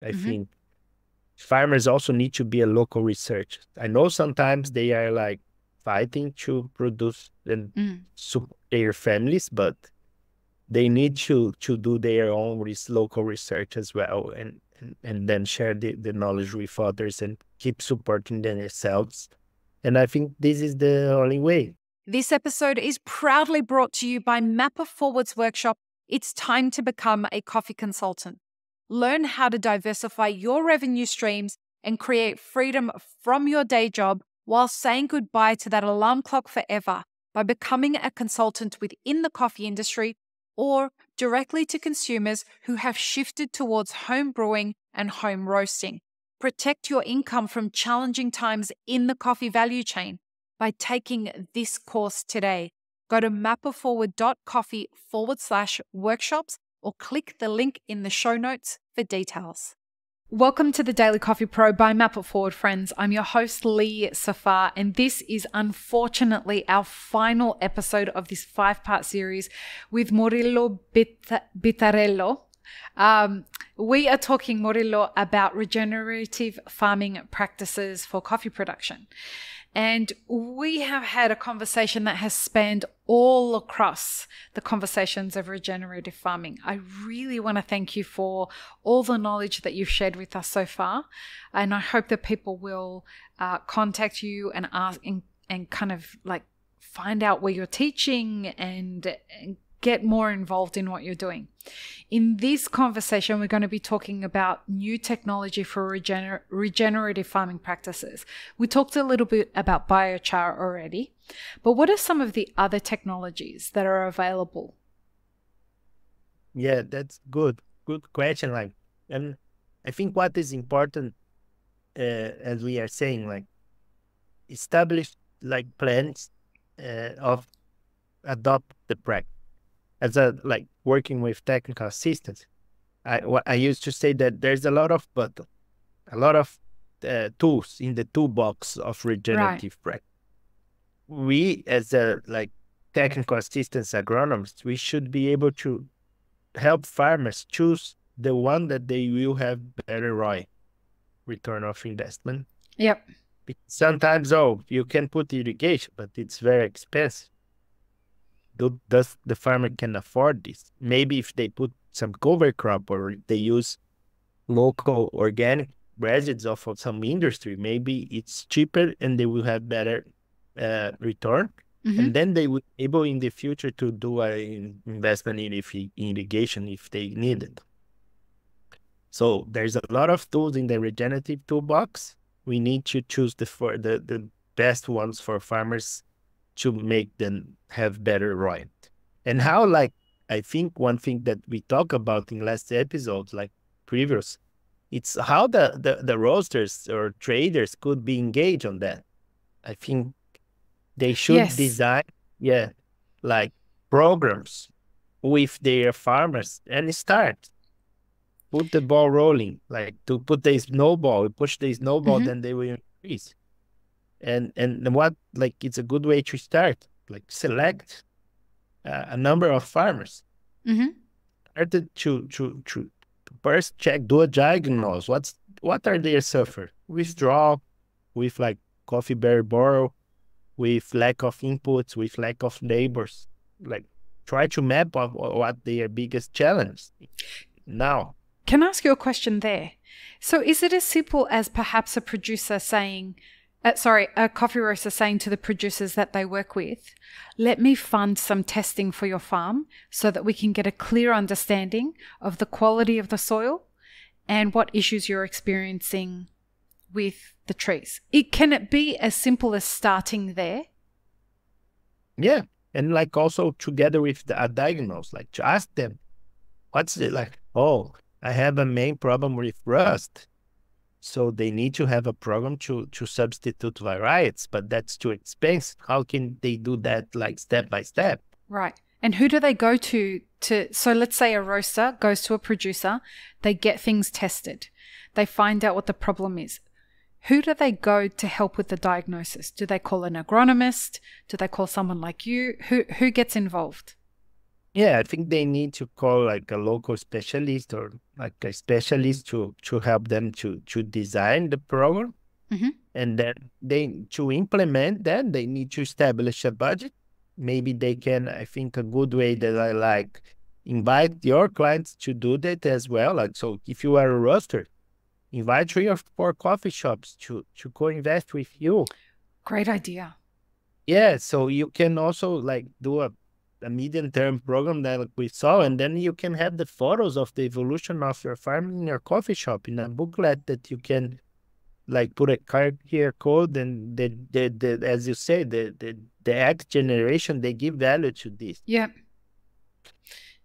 I think farmers also need to be a local research. I know sometimes they are like fighting to produce and support their families, but they need to do their own local research as well, and then share the knowledge with others and keep supporting themselves. And I think this is the only way. This episode is proudly brought to you by Mapper Forward's workshop, It's Time to Become a Coffee Consultant. Learn how to diversify your revenue streams and create freedom from your day job while saying goodbye to that alarm clock forever by becoming a consultant within the coffee industry or directly to consumers who have shifted towards home brewing and home roasting. Protect your income from challenging times in the coffee value chain by taking this course today. Go to mapperforward.coffee/workshops or click the link in the show notes for details. Welcome to the Daily Coffee Pro by Mapper Forward, friends. I'm your host, Lee Safar, and this is unfortunately our final episode of this 5-part series with Murilo Bettarello. We are talking, Murilo, about regenerative farming practices for coffee production. And we have had a conversation that has spanned all across the conversations of regenerative farming. I really want to thank you for all the knowledge that you've shared with us so far. And I hope that people will contact you and ask and kind of like find out where you're teaching and get more involved in what you're doing. In this conversation, we're going to be talking about new technology for regenerative farming practices. We talked a little bit about biochar already, but what are some of the other technologies that are available? Yeah, that's good. Good question. Like, and I think what is important, as we are saying, like, establish like plans of adopt the practice. As like working with technical assistants, I used to say that there's a lot of tools in the toolbox of regenerative practice. We, as like technical assistants, agronomists, we should be able to help farmers choose the one that they will have better ROI, return of investment. Yep. Sometimes, you can put irrigation, but it's very expensive. Does the farmer can afford this? Maybe if they put some cover crop or they use local organic residues of some industry, maybe it's cheaper and they will have better return. And then they will be able in the future to do an investment in irrigation if they need it. So there's a lot of tools in the regenerative toolbox. We need to choose the best ones for farmers to make them have better ROI. And how, like, I think one thing that we talked about in last episodes, like previous, it's how the roasters or traders could be engaged on that. I think they should design, like programs with their farmers and put the ball rolling, like to put the snowball, push the snowball, then they will increase. And what, like, it's a good way to start, like select a number of farmers. Started to first do a diagnosis. What are they suffer? Withdrawal, with like coffee berry borer, with lack of inputs, with lack of neighbors. Like, try to map out what their biggest challenge now. Can I ask you a question there? So is it as simple as perhaps a producer saying, a coffee roaster saying to the producers that they work with, let me fund some testing for your farm so that we can get a clear understanding of the quality of the soil and what issues you're experiencing with the trees? Can it be as simple as starting there? Yeah. And like also together with a diagnosis, like to ask them, what's it like? Oh, I have a main problem with rust. So they need to have a program to substitute varieties, but that's too expensive. How can they do that, like step by step? Right. And who do they go to? So let's say a roaster goes to a producer, they get things tested, they find out what the problem is. Who do they go to help with the diagnosis? Do they call an agronomist? Do they call someone like you? Who gets involved? Yeah, I think they need to call like a local specialist or like a specialist to help them to design the program. Mm-hmm. And then to implement that, they need to establish a budget. Maybe they can, I think a good way that I like, invite your clients to do that as well. Like, so if you are a roaster, invite 3 or 4 coffee shops to co-invest with you. Great idea. Yeah, so you can also like do a medium-term program that like we saw, and then you can have the photos of the evolution of your farm in your coffee shop in a booklet that you can like put a QR code, and the as you say, the X generation, they give value to this. Yeah.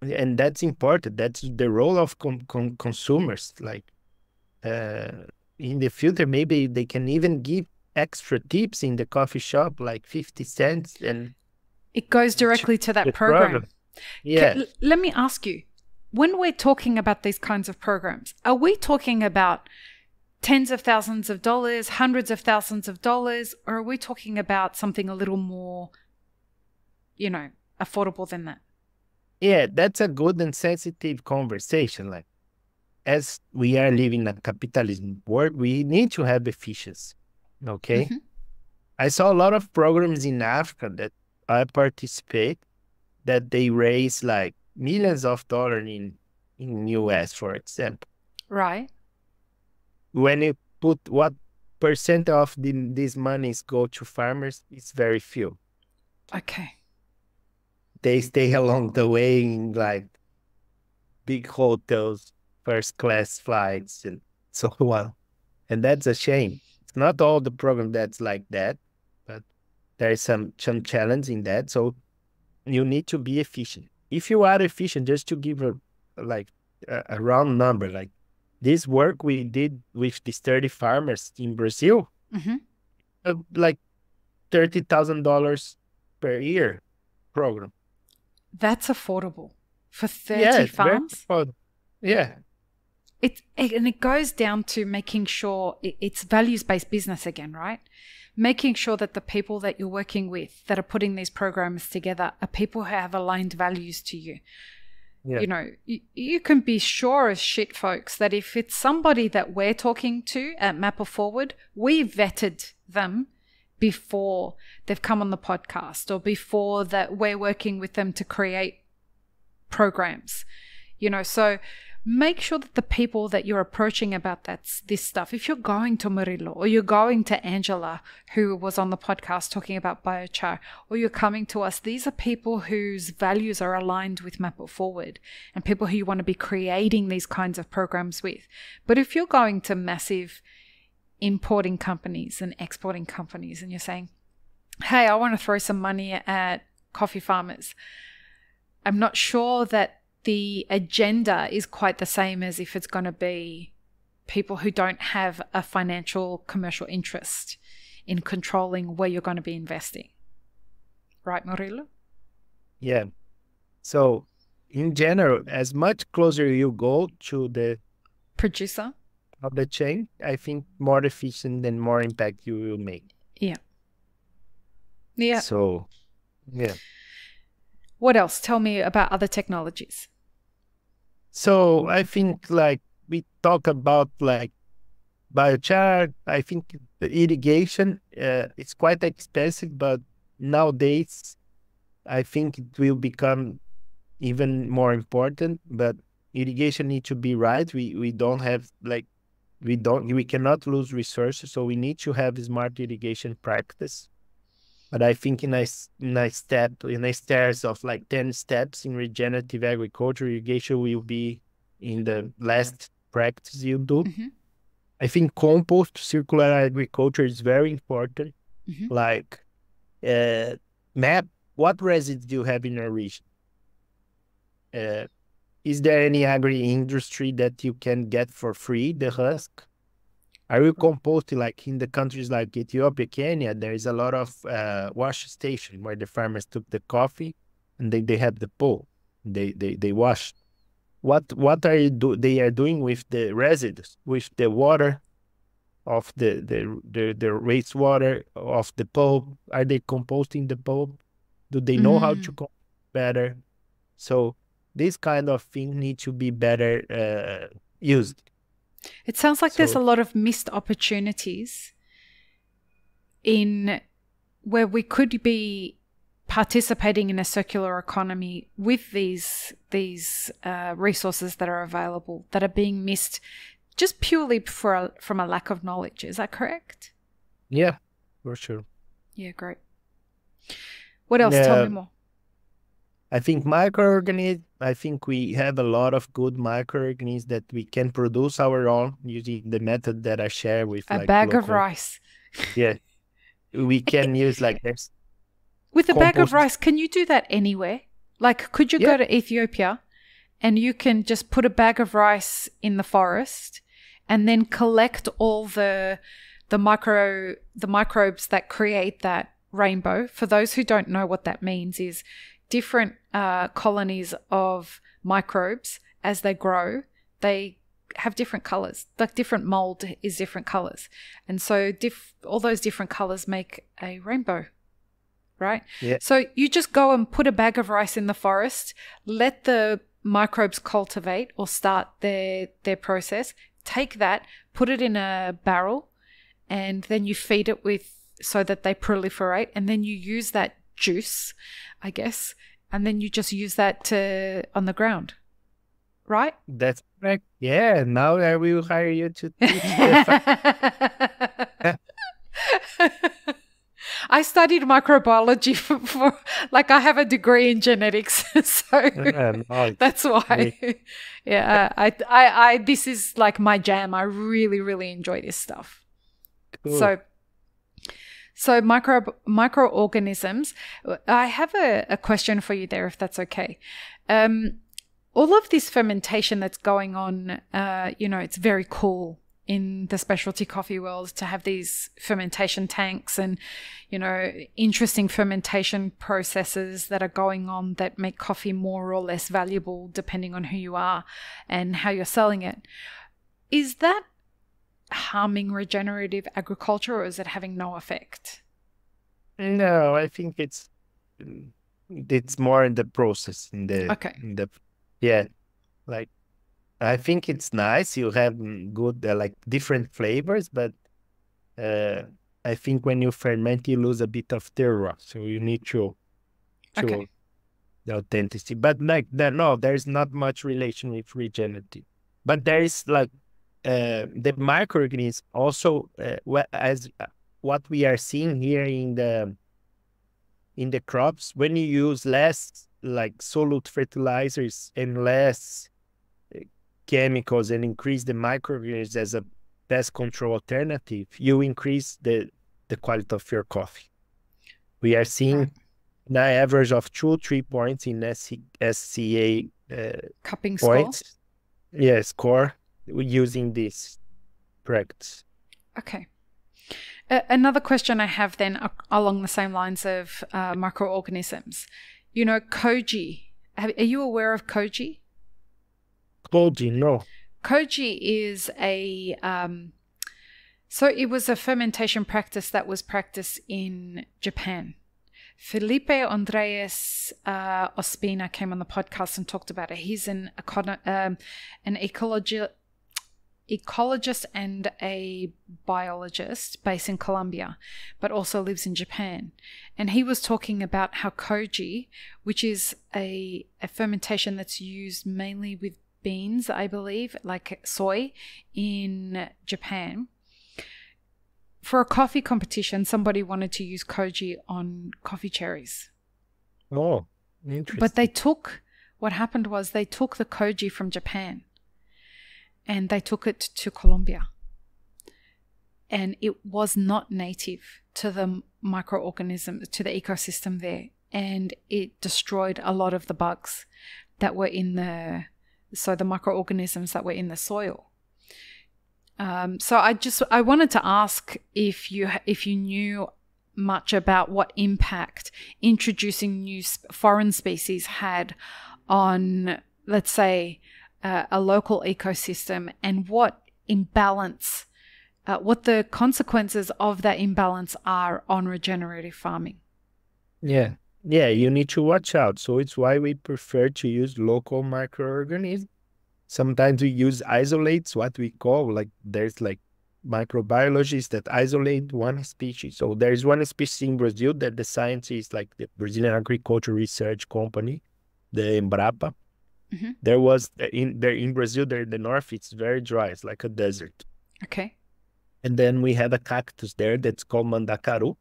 And that's important. That's the role of consumers. Like in the future, maybe they can even give extra tips in the coffee shop, like 50 cents, and it goes directly to that program. Yeah. Let me ask you, when we're talking about these kinds of programs, are we talking about tens of thousands of dollars, hundreds of thousands of dollars, or are we talking about something a little more, affordable than that? Yeah, that's a good and sensitive conversation. Like, as we are living in a capitalism world, we need to have efficiency. Okay. Mm-hmm. I saw a lot of programs in Africa that I participate that they raise like millions of dollars in US, for example. Right. When you put what percent of these monies go to farmers, it's very few. Okay. They stay along the way in like big hotels, first class flights, and so on. And that's a shame. It's not all the program that's like that, but there is some challenge in that. So you need to be efficient. If you are efficient, just to give a round number, like this work we did with these 30 farmers in Brazil, mm-hmm. Like $30,000 per year program. That's affordable for 30 farms. Yeah. And it goes down to making sure it's values-based business again, right? Making sure that the people that you're working with that are putting these programs together are people who have aligned values to you. Yeah. You can be sure as shit, folks, that if it's somebody that we're talking to at Map It Forward, we vetted them before they've come on the podcast or before that we're working with them to create programs. So make sure that the people that you're approaching about this stuff, if you're going to Murilo or you're going to Angela, who was on the podcast talking about biochar, or you're coming to us, these are people whose values are aligned with Map It Forward and people who you want to be creating these kinds of programs with. But if you're going to massive importing companies and exporting companies and you're saying, hey, I want to throw some money at coffee farmers, I'm not sure that the agenda is quite the same as if it's going to be people who don't have a financial commercial interest in controlling where you're going to be investing. Right, Murilo? Yeah. So in general, as much closer you go to the producer of the chain, I think more efficient and more impact you will make. Yeah. Yeah. So, yeah. What else? Tell me about other technologies. So I think like we talk about like biochar. I think the irrigation, it's quite expensive, but nowadays I think it will become even more important. But irrigation needs to be right. We don't have like we cannot lose resources, so we need to have smart irrigation practice. But I think in a stairs of like 10 steps in regenerative agriculture, irrigation will be in the last practice you do. Mm-hmm. I think compost, circular agriculture is very important. Mm-hmm. Like map what residues do you have in your region. Is there any agri-industry that you can get for free, the husk? Are you composting, like in the countries like Ethiopia, Kenya, there is a lot of wash station where the farmers took the coffee and they have the pole. They wash. What are they are doing with the residues, with the water of the wastewater of the pulp? Are they composting the pulp? Do they know how to compost better? So this kind of thing need to be better used. It sounds like there's So a lot of missed opportunities in where we could be participating in a circular economy with these resources that are available that are being missed just purely from a lack of knowledge. Is that correct? yeah, for sure. Yeah, great. What else? Tell me more. I think microorganisms, I think we have a lot of good microorganisms that we can produce our own using the method that I share with A like bag of local. rice. Yeah, we can use like this. With a bag of Compost. rice, can you do that anywhere? Like, could you Yeah. go to Ethiopia and you can just put a bag of rice in the forest and then collect all the microbes that create that rainbow? For those who don't know what that means, is different colonies of microbes, as they grow, they have different colors. Like different mold is different colors. And so all those different colors make a rainbow, right? Yeah. So you just go and put a bag of rice in the forest, let the microbes cultivate or start their process, take that, put it in a barrel, and then you feed it so that they proliferate, and then you use that juice, I guess, and then you just use that on the ground, right? That's correct. Yeah, now I will hire you to teach the I studied microbiology for like I have a degree in genetics, so nice. that's why. Yeah, I this is like my jam. I really, really enjoy this stuff. Cool. So microorganisms. I have a question for you there, if that's okay. All of this fermentation that's going on, it's very cool in the specialty coffee world to have these fermentation tanks and, interesting fermentation processes that are going on that make coffee more or less valuable depending on who you are and how you're selling it. Is that harming regenerative agriculture, or is it having no effect? No, I think it's more in the process, Okay. Yeah, like I think it's nice. You have good like different flavors, but I think when you ferment, you lose a bit of terroir. So you need to Okay. the authenticity. But like no, there's not much relation with regenerative. But there is like the microorganisms also what we are seeing here in the crops, when you use less like solute fertilizers and less chemicals and increase the microorganisms as a pest control alternative, you increase the quality of your coffee. We are seeing an average of 2-3 points in SCA Cupping points. score? Yeah, score using this practice. Okay. Another question I have then along the same lines of microorganisms. Koji. Are you aware of koji? Koji, no. Koji is so it was a fermentation practice that was practiced in Japan. Felipe Andreas Ospina came on the podcast and talked about it. He's an ecologist and a biologist based in Colombia, but also lives in Japan. And he was talking about how koji, which is a fermentation that's used mainly with beans, I believe, like soy in Japan. For a coffee competition, somebody wanted to use koji on coffee cherries. Oh, interesting. But what happened was they took the koji from Japan and they took it to Colombia. And it was not native to the microorganism, to the ecosystem there. And it destroyed a lot of the bugs that were in the microorganisms that were in the soil. So I wanted to ask if you knew much about what impact introducing new foreign species had on, let's say, a local ecosystem, and what the consequences of that imbalance are on regenerative farming. Yeah, yeah, you need to watch out. So it's why we prefer to use local microorganisms. Sometimes we use isolates, what we call like there's like microbiologists that isolate one species. So there's one species in Brazil that the scientists, like the Brazilian Agriculture Research Company, the Embrapa, there was in Brazil, there in the north, it's very dry. It's like a desert. Okay. And then we had a cactus there that's called mandacaru,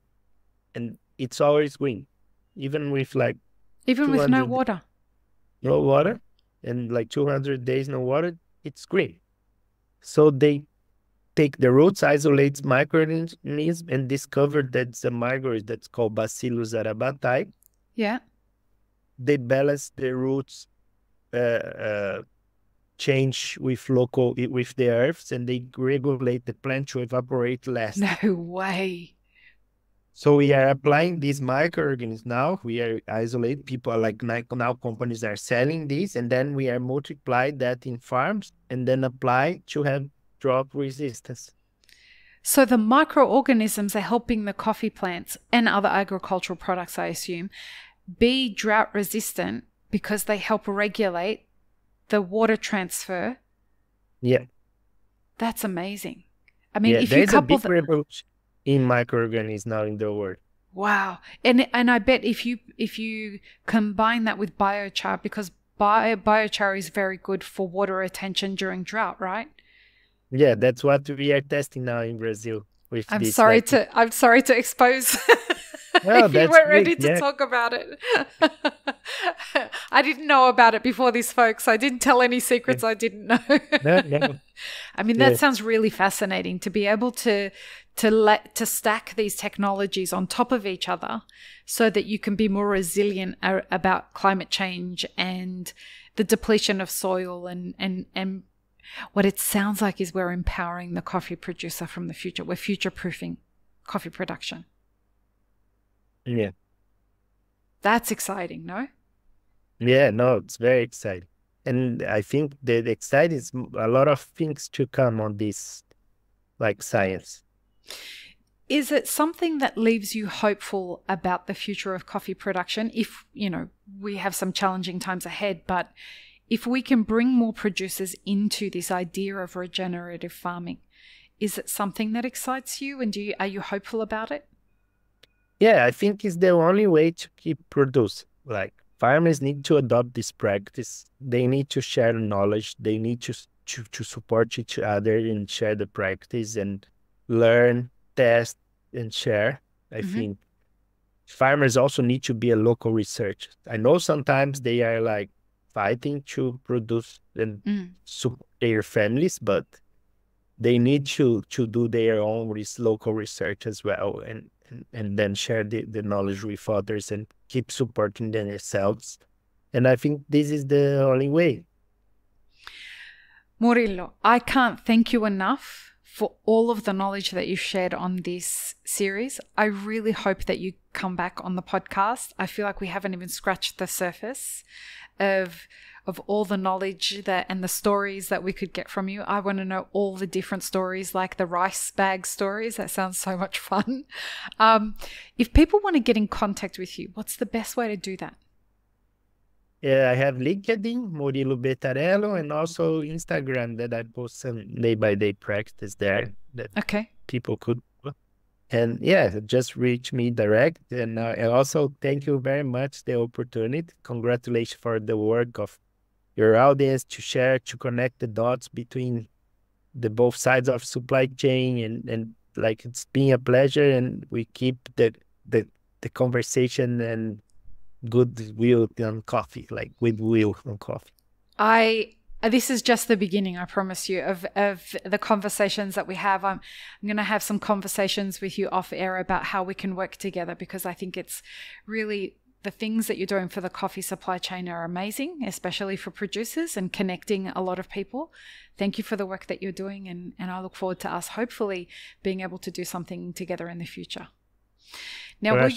and it's always green, even with like Even with no water. No water, and like 200 days no water, it's green. So they take the roots, isolate microorganisms, and discover that the microorganism that's called Bacillus arabatai. Yeah. They balance the roots change with the earths, and they regulate the plant to evaporate less. No way. So we are applying these microorganisms now. We are isolate people like now companies are selling these, and then we are multiply that in farms and then apply to have drought resistance. So the microorganisms are helping the coffee plants and other agricultural products, I assume, be drought resistant because they help regulate the water transfer. Yeah. That's amazing. I mean, if there's you couple a big revolution in microorganisms now in the world. Wow. And I bet if you combine that with biochar, because biochar is very good for water retention during drought, right? Yeah, that's what we are testing now in Brazil. I'm sorry to expose. Well, you weren't ready to talk about it. I didn't know about it before this, folks. I didn't tell any secrets I didn't know. No. I mean, that sounds really fascinating to be able to stack these technologies on top of each other so that you can be more resilient about climate change and the depletion of soil and what it sounds like is we're empowering the coffee producer from the future. We're future-proofing coffee production. Yeah. That's exciting, no? Yeah, no, it's very exciting. And I think the exciting is a lot of things to come on this, like science. Is it something that leaves you hopeful about the future of coffee production? If, we have some challenging times ahead, but if we can bring more producers into this idea of regenerative farming, is it something that excites you? And are you hopeful about it? Yeah, I think it's the only way to keep producing. Like farmers need to adopt this practice. They need to share knowledge. They need to support each other and share the practice and learn, test, and share. I think farmers also need to be a local researcher. I know sometimes they are like fighting to produce and support their families, but they need to do their own local research as well, and then share the knowledge with others and keep supporting themselves. And I think this is the only way. Murilo, I can't thank you enough for all of the knowledge that you've shared on this series. I really hope that you come back on the podcast. I feel like we haven't even scratched the surface of all the knowledge and the stories that we could get from you. I want to know all the different stories, like the rice bag stories. That sounds so much fun. If people want to get in contact with you, what's the best way to do that? Yeah, I have LinkedIn, Murilo Bettarello, and also Instagram that I post some day-by-day practice there that people could. And yeah, just reach me direct. And I also thank you very much the opportunity. Congratulations for the work of your audience to share, to connect the dots between the both sides of supply chain, and like it's been a pleasure, and we keep the conversation and goodwill on coffee, like goodwill on coffee. This is just the beginning, I promise you, of the conversations that we have. I'm going to have some conversations with you off air about how we can work together, because I think it's really the things that you're doing for the coffee supply chain are amazing, especially for producers and connecting a lot of people. Thank you for the work that you're doing, and I look forward to us hopefully being able to do something together in the future. Now,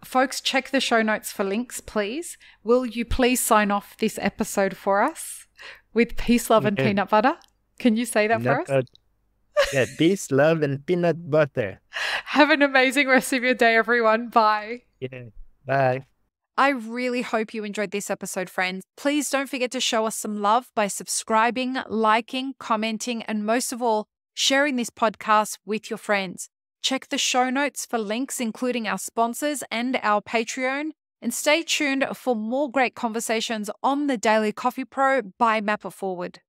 folks, check the show notes for links, please. Will you please sign off this episode for us with peace, love, and peanut butter? Can you say that for us? Yeah, peace, love, and peanut butter. Have an amazing rest of your day, everyone. Bye. Yeah. Bye. I really hope you enjoyed this episode, friends. Please don't forget to show us some love by subscribing, liking, commenting, and most of all, sharing this podcast with your friends. Check the show notes for links, including our sponsors and our Patreon. And stay tuned for more great conversations on the Daily Coffee Pro by Map It Forward.